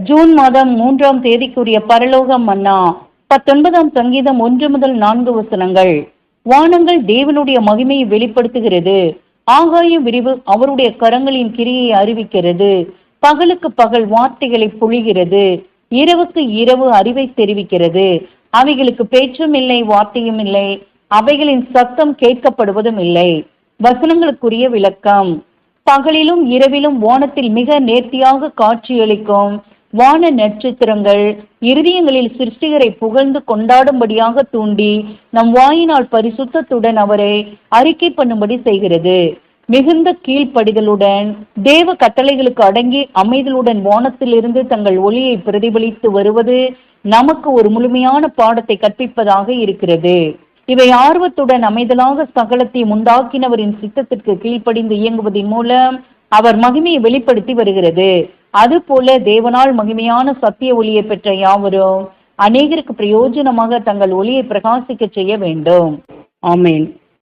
June மாதம் 3ஆம் தேதிக்குரிய பரலோக மன்னா 19ஆம் சங்கீதம் 1 முதல் 4 வசனங்கள். வானங்கள் தேவனுடைய மகிமையை வெளிப்படுத்துகிறது. ஆகாய விரிவு அவருடைய கரங்களின் கிரியை அறிவிக்கிறது. பகலுக்கு பகல் வார்த்தைகளை பொழிகிறது. இரவுக்கு இரவு அறிவை தெரிவிக்கிறது. அவைகளுக்கு பேச்சும் இல்லை, வார்த்தையும் இல்லை. அவைகளின் சத்தம் கேட்கப்படுவதும் இல்லை. வசனங்களுக்குரிய விளக்கம். பகலிலும் இரவிலும் வானத்தில் மிக நேர்த்தியாக காட்சியளிக்கும் வான நட்சத்திரங்கள் இருதயங்களில் சிருஷ்டிகரை புகழ்ந்து கொண்டாடும்படியாக தூண்டி நம் வாயினால் பரிசுத்தத்துடன் அவரை அறிக்கை பண்ணும்படி செய்கிறது. மிகுந்த கீழ்ப்படிதலுடன் தேவ கட்டளைகளுக்கு அடங்கி அமைதலுடன் வானத்திலிருந்து தங்கள் ஒளியை பிரதிபலித்து வருவது நமக்கு ஒரு முழுமையான பாடத்தை கற்பிப்பதாக இருக்கிறது. இவை ஆர்வத்துடன் அமைதலாக சகலத்தையும் உண்டாக்கினவரின் சித்தத்திற்கு கீழ்ப்படிந்து இயங்குவதன் மூலம் அவர் மகிமையை வெளிப்படுத்தி வருகிறது. அதுபோல தேவனால் மகிமையான சத்திய ஒளியை பெற்ற யாவரும் அநேகருக்கு பிரயோஜனமாக தங்கள் ஒளியை பிரகாசிக்க செய்ய வேண்டும். ஆமேன்.